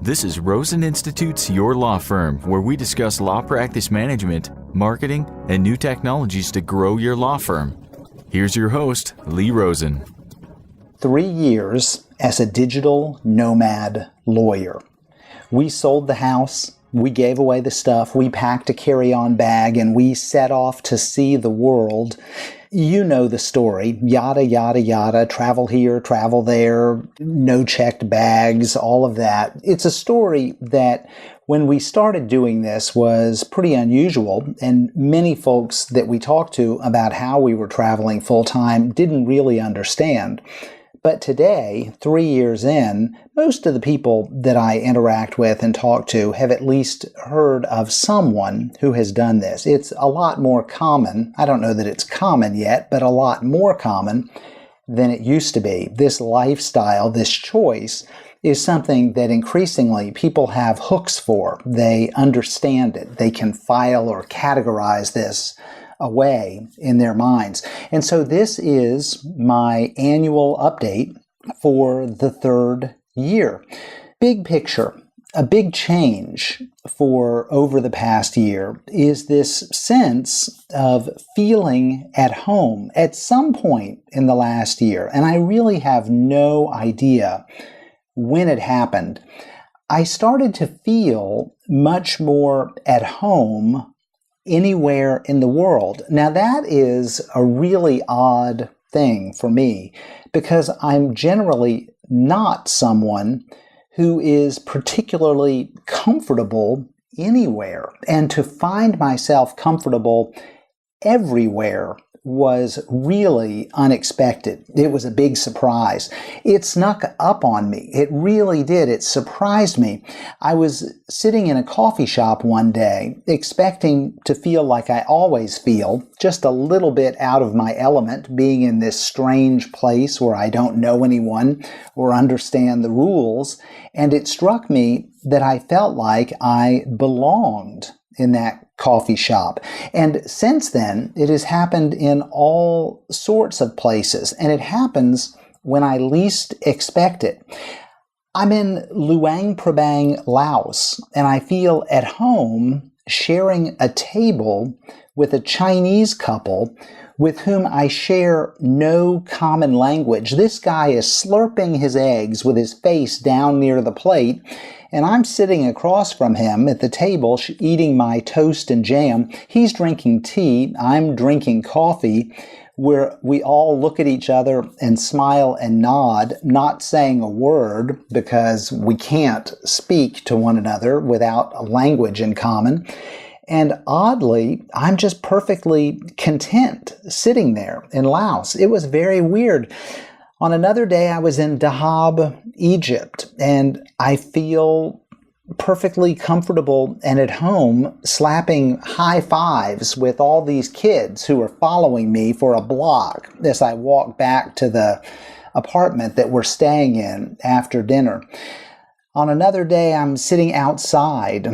This is Rosen Institute's Your Law Firm, where we discuss law practice management, marketing, and new technologies to grow your law firm. Here's your host, Lee Rosen. 3 years as a digital nomad lawyer. We sold the house, we gave away the stuff, we packed a carry-on bag, and we set off to see the world. You know the story, yada, yada, yada, travel here, travel there, no checked bags, all of that. It's a story that when we started doing this was pretty unusual, and many folks that we talked to about how we were traveling full-time didn't really understand. But today, 3 years in, most of the people that I interact with and talk to have at least heard of someone who has done this. It's a lot more common. I don't know that it's common yet, but a lot more common than it used to be. This lifestyle, this choice, is something that increasingly people have hooks for. They understand it. They can file or categorize this away in their minds. And so this is my annual update for the third year. Big picture, a big change for over the past year is this sense of feeling at home at some point in the last year. And I really have no idea when it happened. I started to feel much more at home anywhere in the world. Now that is a really odd thing for me because I'm generally not someone who is particularly comfortable anywhere. And to find myself comfortable everywhere was really unexpected. It was a big surprise. It snuck up on me. It really did. It surprised me. I was sitting in a coffee shop one day, expecting to feel like I always feel, just a little bit out of my element, being in this strange place where I don't know anyone or understand the rules. And it struck me that I felt like I belonged in that coffee shop. And since then, it has happened in all sorts of places, and it happens when I least expect it. I'm in Luang Prabang, Laos, and I feel at home sharing a table with a Chinese couple with whom I share no common language. This guy is slurping his eggs with his face down near the plate, and I'm sitting across from him at the table eating my toast and jam. He's drinking tea, I'm drinking coffee, where we all look at each other and smile and nod, not saying a word because we can't speak to one another without a language in common. And oddly, I'm just perfectly content sitting there in Laos. It was very weird. On another day, I was in Dahab, Egypt, and I feel perfectly comfortable and at home slapping high fives with all these kids who are following me for a block as I walk back to the apartment that we're staying in after dinner. On another day, I'm sitting outside,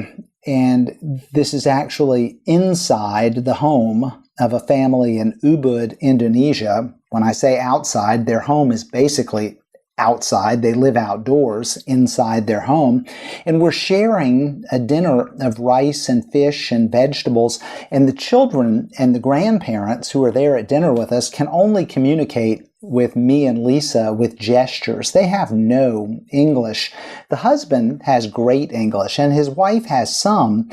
and this is actually inside the home of a family in Ubud, Indonesia. When I say outside, their home is basically outside. They live outdoors inside their home. And we're sharing a dinner of rice and fish and vegetables. And the children and the grandparents who are there at dinner with us can only communicate with me and Lisa with gestures. They have no English. The husband has great English and his wife has some.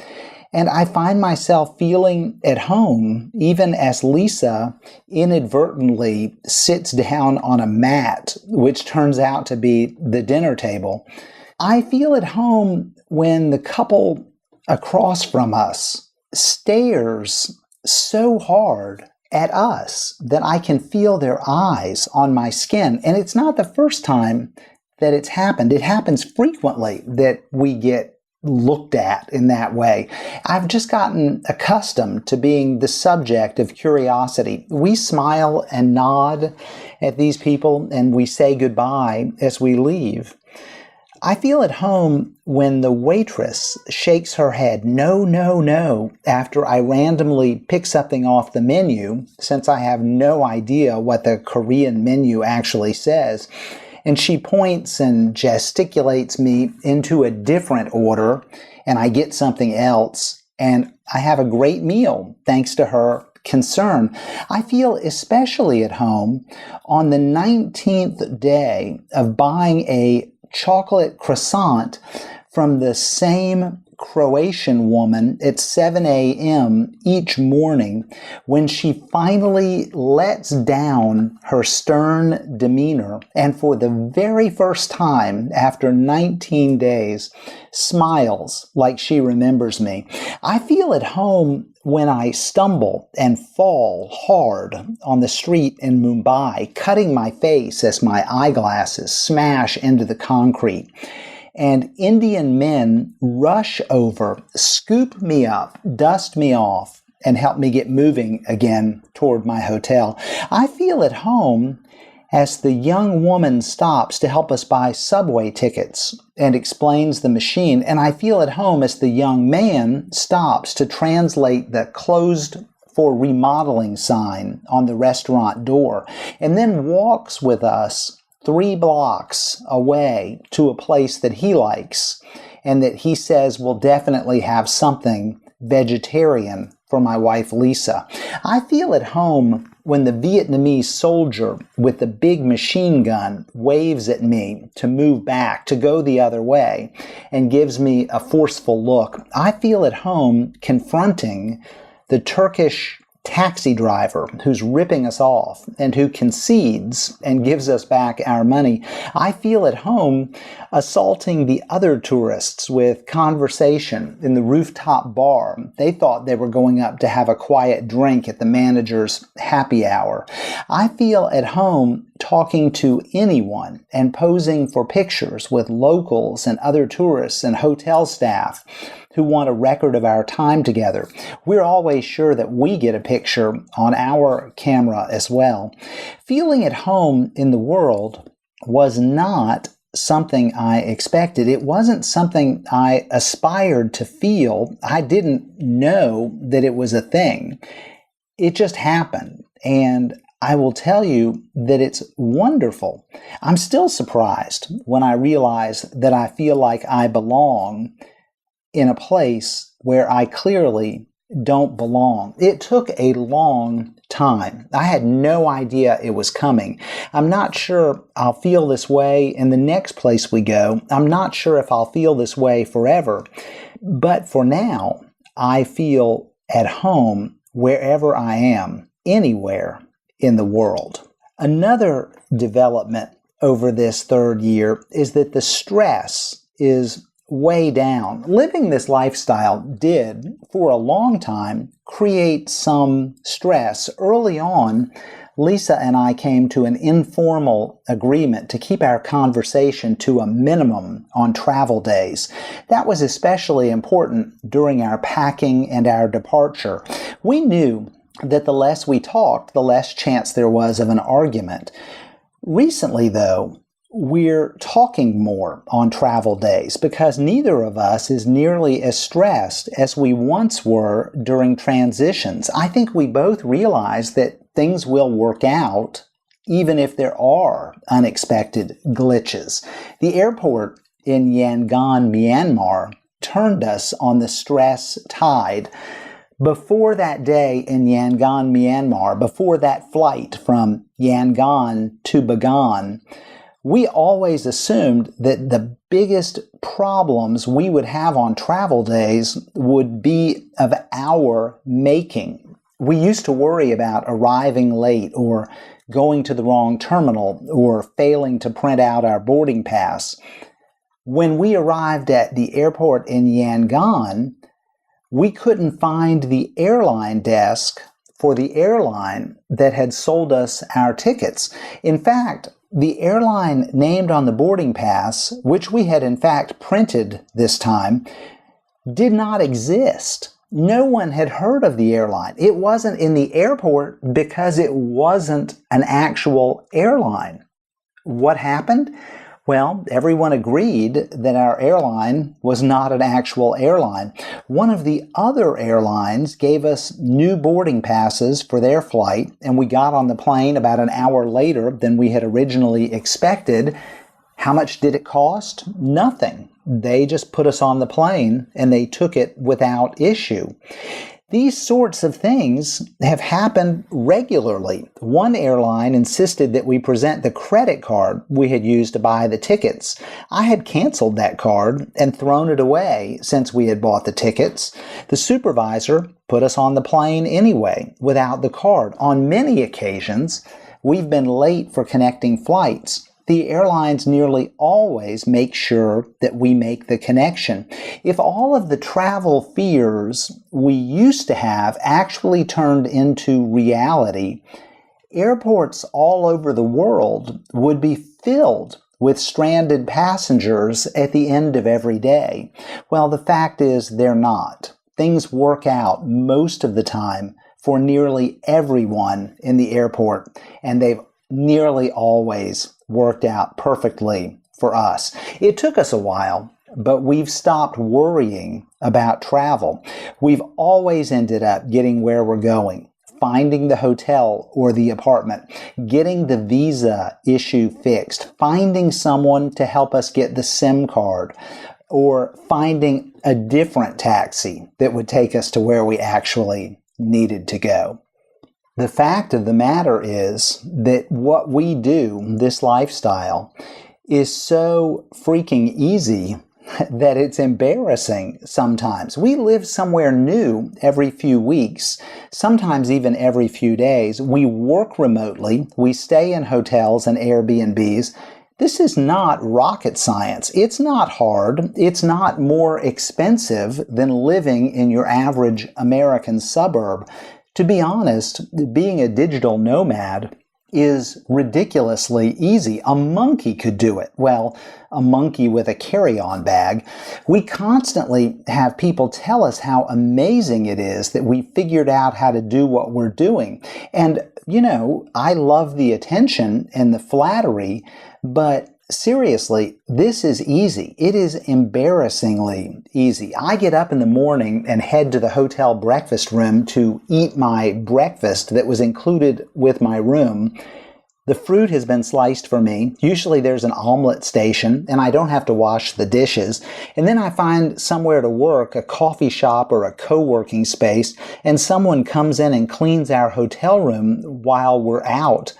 And I find myself feeling at home, even as Lisa inadvertently sits down on a mat, which turns out to be the dinner table. I feel at home when the couple across from us stares so hard at us that I can feel their eyes on my skin. And it's not the first time that it's happened. It happens frequently that we get looked at in that way. I've just gotten accustomed to being the subject of curiosity. We smile and nod at these people and we say goodbye as we leave. I feel at home when the waitress shakes her head, no, no, no, after I randomly pick something off the menu, since I have no idea what the Korean menu actually says. And she points and gesticulates me into a different order, and I get something else, and I have a great meal thanks to her concern. I feel especially at home on the 19th day of buying a chocolate croissant from the same Croatian woman at 7 a.m. each morning when she finally lets down her stern demeanor and for the very first time after 19 days smiles like she remembers me. I feel at home when I stumble and fall hard on the street in Mumbai, cutting my face as my eyeglasses smash into the concrete. And Indian men rush over, scoop me up, dust me off, and help me get moving again toward my hotel. I feel at home as the young woman stops to help us buy subway tickets and explains the machine. And I feel at home as the young man stops to translate the closed for remodeling sign on the restaurant door and then walks with us 3 blocks away to a place that he likes and that he says will definitely have something vegetarian for my wife Lisa. I feel at home when the Vietnamese soldier with the big machine gun waves at me to move back, to go the other way, and gives me a forceful look. I feel at home confronting the Turkish taxi driver who's ripping us off and who concedes and gives us back our money. I feel at home assaulting the other tourists with conversation in the rooftop bar. They thought they were going up to have a quiet drink at the manager's happy hour. I feel at home talking to anyone and posing for pictures with locals and other tourists and hotel staff who want a record of our time together. We're always sure that we get a picture on our camera as well. Feeling at home in the world was not something I expected. It wasn't something I aspired to feel. I didn't know that it was a thing. It just happened. And I will tell you that it's wonderful. I'm still surprised when I realize that I feel like I belong in a place where I clearly don't belong. It took a long time. I had no idea it was coming. I'm not sure I'll feel this way in the next place we go. I'm not sure if I'll feel this way forever. But for now, I feel at home wherever I am, anywhere in the world. Another development over this third year is that the stress is way down. Living this lifestyle did, for a long time, create some stress. Early on, Lisa and I came to an informal agreement to keep our conversation to a minimum on travel days. That was especially important during our packing and our departure. We knew that the less we talked, the less chance there was of an argument. Recently, though, we're talking more on travel days because neither of us is nearly as stressed as we once were during transitions. I think we both realize that things will work out even if there are unexpected glitches. The airport in Yangon, Myanmar, turned us on the stress tide. Before that day in Yangon, Myanmar, before that flight from Yangon to Bagan, we always assumed that the biggest problems we would have on travel days would be of our making. We used to worry about arriving late or going to the wrong terminal or failing to print out our boarding pass. When we arrived at the airport in Yangon, we couldn't find the airline desk for the airline that had sold us our tickets. In fact, the airline named on the boarding pass, which we had in fact printed this time, did not exist. No one had heard of the airline. It wasn't in the airport because it wasn't an actual airline. What happened? Well, everyone agreed that our airline was not an actual airline. One of the other airlines gave us new boarding passes for their flight, and we got on the plane about an hour later than we had originally expected. How much did it cost? Nothing. They just put us on the plane, and they took it without issue. These sorts of things have happened regularly. One airline insisted that we present the credit card we had used to buy the tickets. I had canceled that card and thrown it away since we had bought the tickets. The supervisor put us on the plane anyway, without the card. On many occasions, we've been late for connecting flights. The airlines nearly always make sure that we make the connection. If all of the travel fears we used to have actually turned into reality, airports all over the world would be filled with stranded passengers at the end of every day. Well, the fact is they're not. Things work out most of the time for nearly everyone in the airport, and they've nearly always worked out perfectly for us. It took us a while, but we've stopped worrying about travel. We've always ended up getting where we're going, finding the hotel or the apartment, getting the visa issue fixed, finding someone to help us get the SIM card, or finding a different taxi that would take us to where we actually needed to go. The fact of the matter is that what we do, this lifestyle, is so freaking easy that it's embarrassing sometimes. We live somewhere new every few weeks, sometimes even every few days. We work remotely. We stay in hotels and Airbnbs. This is not rocket science. It's not hard. It's not more expensive than living in your average American suburb. To be honest, being a digital nomad is ridiculously easy. A monkey could do it. Well, a monkey with a carry-on bag. We constantly have people tell us how amazing it is that we figured out how to do what we're doing. And, I love the attention and the flattery, but seriously, this is easy. It is embarrassingly easy. I get up in the morning and head to the hotel breakfast room to eat my breakfast that was included with my room. The fruit has been sliced for me. Usually there's an omelet station, and I don't have to wash the dishes. And then I find somewhere to work, a coffee shop or a co-working space, and someone comes in and cleans our hotel room while we're out.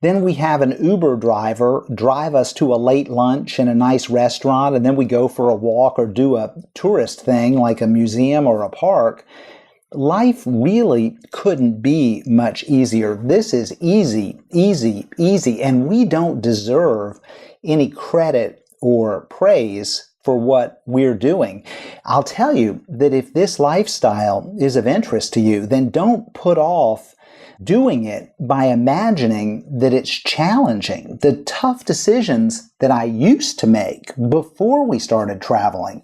Then we have an Uber driver drive us to a late lunch in a nice restaurant, and then we go for a walk or do a tourist thing like a museum or a park. Life really couldn't be much easier. This is easy, easy, easy, and we don't deserve any credit or praise for what we're doing. I'll tell you that if this lifestyle is of interest to you, then don't put off doing it by imagining that it's challenging. The tough decisions that I used to make before we started traveling,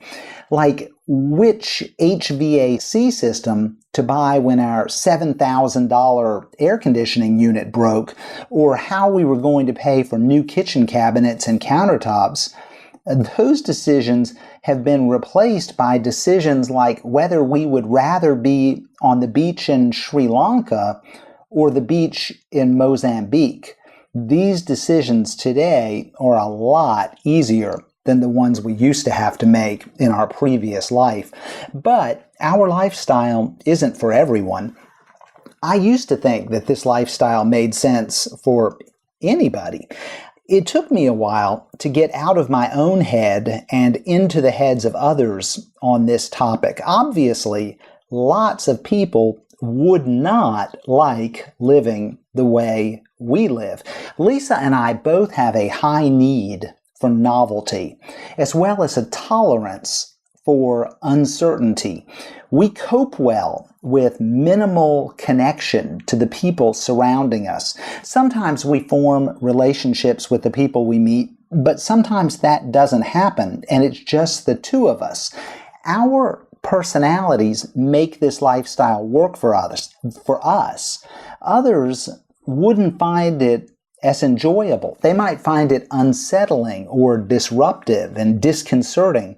like which HVAC system to buy when our $7,000 air conditioning unit broke, or how we were going to pay for new kitchen cabinets and countertops, those decisions have been replaced by decisions like whether we would rather be on the beach in Sri Lanka or the beach in Mozambique. These decisions today are a lot easier than the ones we used to have to make in our previous life. But our lifestyle isn't for everyone. I used to think that this lifestyle made sense for anybody. It took me a while to get out of my own head and into the heads of others on this topic. Obviously, lots of people would not like living the way we live. Lisa and I both have a high need for novelty, as well as a tolerance for uncertainty. We cope well with minimal connection to the people surrounding us. Sometimes we form relationships with the people we meet, but sometimes that doesn't happen, and it's just the two of us. Our personalities make this lifestyle work for us. Others wouldn't find it as enjoyable. They might find it unsettling or disruptive and disconcerting.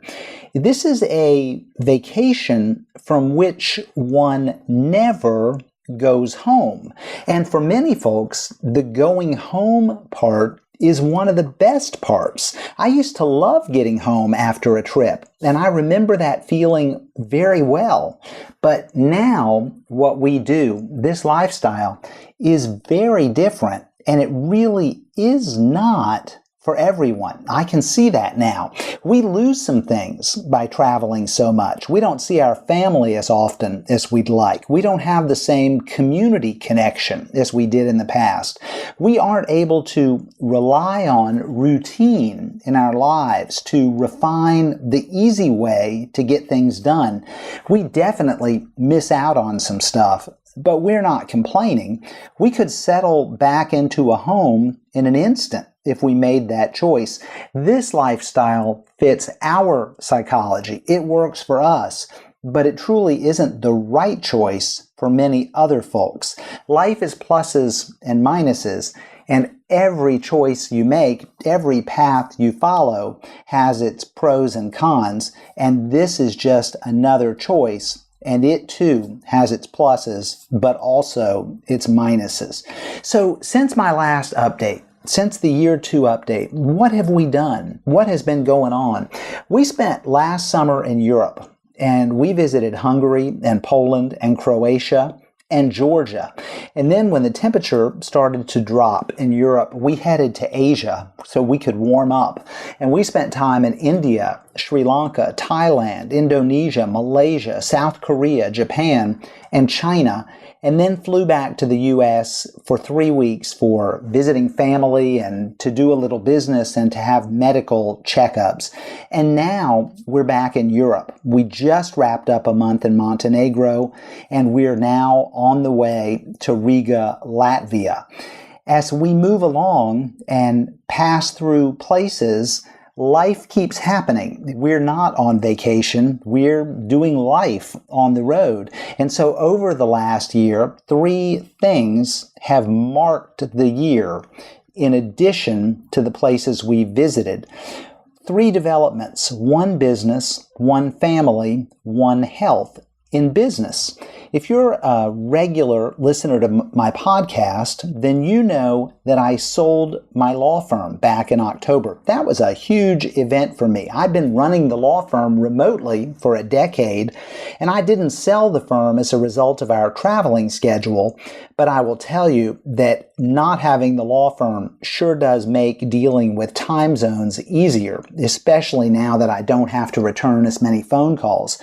This is a vacation from which one never goes home. And for many folks, the going home part is one of the best parts. I used to love getting home after a trip, and I remember that feeling very well. But now what we do, this lifestyle, is very different, and it really is not for everyone. I can see that now. We lose some things by traveling so much. We don't see our family as often as we'd like. We don't have the same community connection as we did in the past. We aren't able to rely on routine in our lives to refine the easy way to get things done. We definitely miss out on some stuff, but we're not complaining. We could settle back into a home in an instant if we made that choice. This lifestyle fits our psychology. It works for us, but it truly isn't the right choice for many other folks. Life is pluses and minuses, and every choice you make, every path you follow has its pros and cons, and this is just another choice. And it too has its pluses, but also its minuses. So since my last update, since the year 2 update, what have we done? What has been going on? We spent last summer in Europe, and we visited Hungary and Poland and Croatia and Georgia. And then when the temperature started to drop in Europe, we headed to Asia so we could warm up. And we spent time in India, Sri Lanka, Thailand, Indonesia, Malaysia, South Korea, Japan, and China, and then flew back to the U.S. for 3 weeks for visiting family and to do a little business and to have medical checkups. And now we're back in Europe. We just wrapped up a month in Montenegro, and we're now on the way to Riga, Latvia. As we move along and pass through places, life keeps happening. We're not on vacation. We're doing life on the road. And so over the last year, 3 things have marked the year in addition to the places we visited. 3 developments: 1 business, 1 family, 1 health. In business, if you're a regular listener to my podcast, then you know that I sold my law firm back in October. That was a huge event for me. I've been running the law firm remotely for a decade, and I didn't sell the firm as a result of our traveling schedule, but I will tell you that not having the law firm sure does make dealing with time zones easier, especially now that I don't have to return as many phone calls.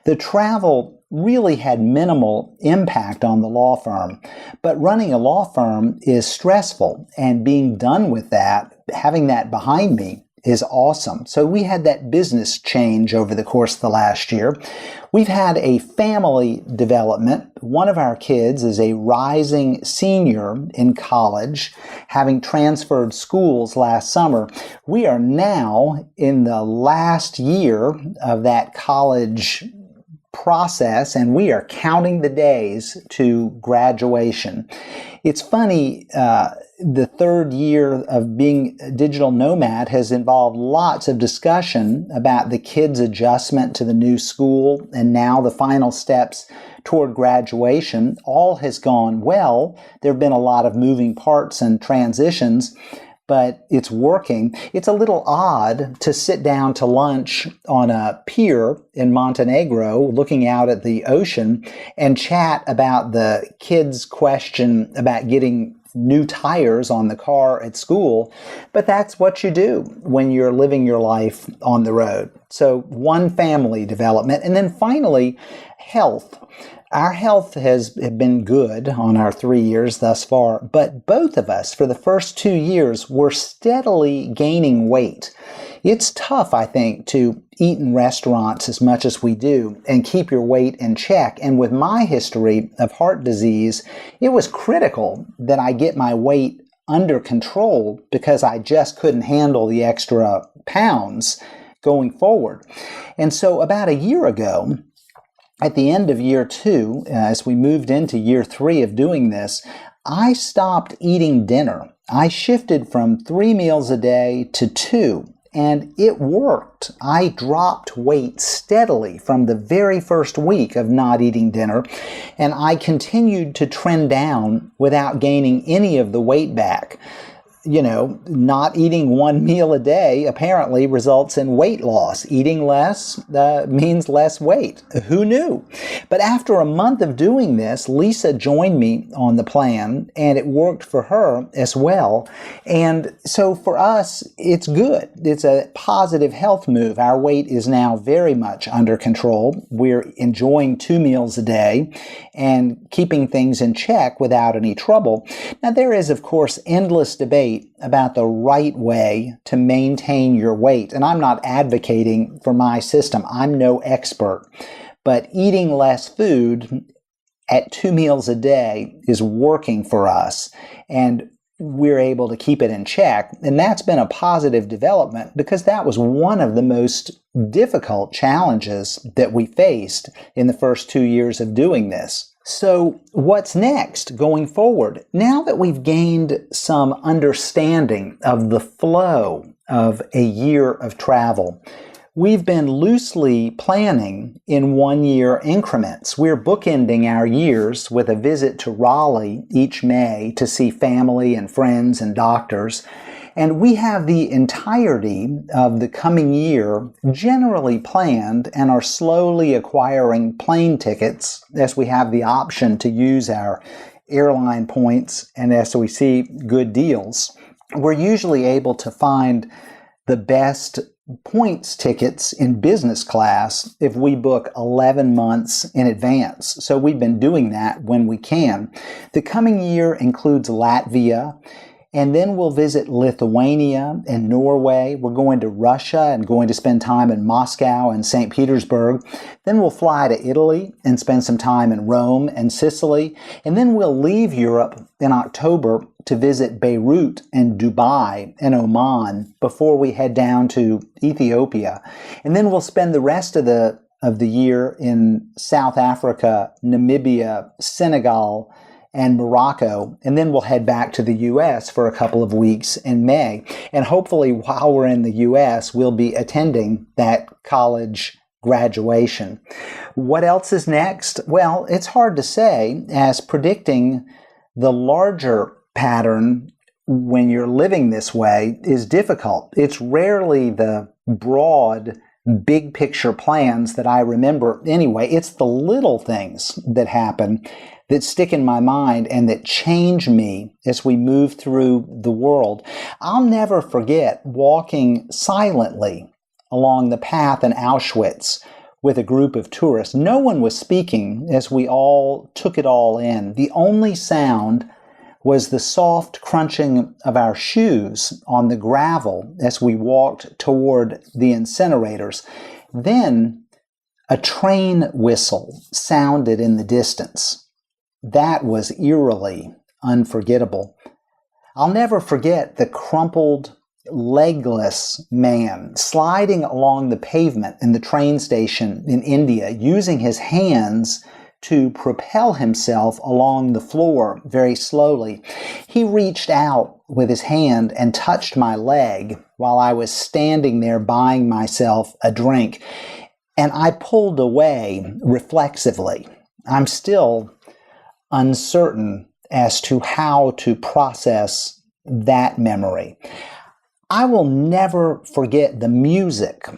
The travel really had minimal impact on the law firm, but running a law firm is stressful, and being done with that, having that behind me, is awesome. So we had that business change over the course of the last year. We've had a family development. One of our kids is a rising senior in college, having transferred schools last summer. We are now in the last year of that college process, and we are counting the days to graduation. It's funny, the 3rd year of being a digital nomad has involved lots of discussion about the kids' adjustment to the new school and now the final steps toward graduation. All has gone well. There have been a lot of moving parts and transitions, but it's working. It's a little odd to sit down to lunch on a pier in Montenegro looking out at the ocean and chat about the kids' question about getting new tires on the car at school, but that's what you do when you're living your life on the road. So 1 family development, and then finally, health. Our health has been good on our 3 years thus far, but both of us, for the first 2 years, were steadily gaining weight. It's tough, I think, to eat in restaurants as much as we do and keep your weight in check. And with my history of heart disease, it was critical that I get my weight under control because I just couldn't handle the extra pounds going forward. And so about a year ago, at the end of year 2, as we moved into year 3 of doing this, I stopped eating dinner. I shifted from 3 meals a day to 2, and it worked. I dropped weight steadily from the very first week of not eating dinner, and I continued to trend down without gaining any of the weight back. Not eating 1 meal a day apparently results in weight loss. Eating less means less weight. Who knew? But after a month of doing this, Lisa joined me on the plan, and it worked for her as well. And so for us, it's good. It's a positive health move. Our weight is now very much under control. We're enjoying 2 meals a day and keeping things in check without any trouble. Now, there is, of course, endless debate about the right way to maintain your weight. And I'm not advocating for my system. I'm no expert. But eating less food at 2 meals a day is working for us. And we're able to keep it in check. And that's been a positive development because that was one of the most difficult challenges that we faced in the first 2 years of doing this. So what's next going forward? Now that we've gained some understanding of the flow of a year of travel, we've been loosely planning in 1-year increments. We're bookending our years with a visit to Raleigh each May to see family and friends and doctors. And we have the entirety of the coming year generally planned and are slowly acquiring plane tickets as we have the option to use our airline points and as we see good deals. We're usually able to find the best points tickets in business class if we book 11 months in advance. So we've been doing that when we can. The coming year includes Latvia, and then we'll visit Lithuania and Norway. We're going to Russia and going to spend time in Moscow and St. Petersburg. Then we'll fly to Italy and spend some time in Rome and Sicily. And then we'll leave Europe in October to visit Beirut and Dubai and Oman before we head down to Ethiopia. And then we'll spend the rest of the year in South Africa, Namibia, Senegal, and Morocco, and then we'll head back to the U.S. for a couple of weeks in May. And hopefully while we're in the U.S., we'll be attending that college graduation. What else is next? Well, it's hard to say, as predicting the larger pattern when you're living this way is difficult. It's rarely the broad, big picture plans that I remember anyway. It's the little things that happen that stick in my mind and that change me as we move through the world. I'll never forget walking silently along the path in Auschwitz with a group of tourists. No one was speaking as we all took it all in. The only sound was the soft crunching of our shoes on the gravel as we walked toward the incinerators. Then a train whistle sounded in the distance. That was eerily unforgettable. I'll never forget the crumpled, legless man sliding along the pavement in the train station in India, using his hands to propel himself along the floor very slowly. He reached out with his hand and touched my leg while I was standing there buying myself a drink, and I pulled away reflexively. I'm still uncertain as to how to process that memory. I will never forget the music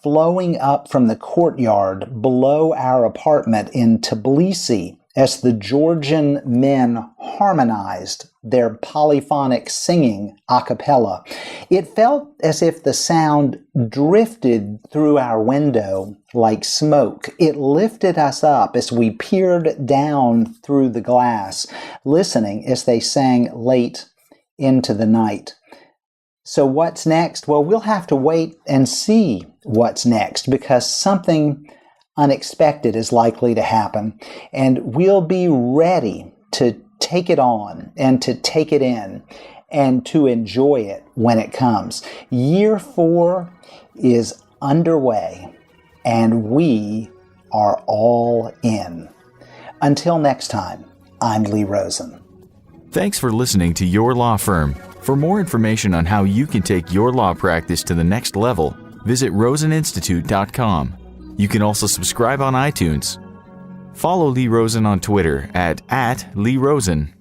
flowing up from the courtyard below our apartment in Tbilisi as the Georgian men harmonized their polyphonic singing a cappella. It felt as if the sound drifted through our window like smoke. It lifted us up as we peered down through the glass, listening as they sang late into the night. So what's next? Well, we'll have to wait and see what's next, because something unexpected is likely to happen, and we'll be ready to take it on and to take it in and to enjoy it when it comes. Year 4 is underway, and we are all in. Until next time, I'm Lee Rosen. Thanks for listening to Your Law Firm. For more information on how you can take your law practice to the next level, visit roseninstitute.com. You can also subscribe on iTunes. Follow Lee Rosen on Twitter at Lee Rosen.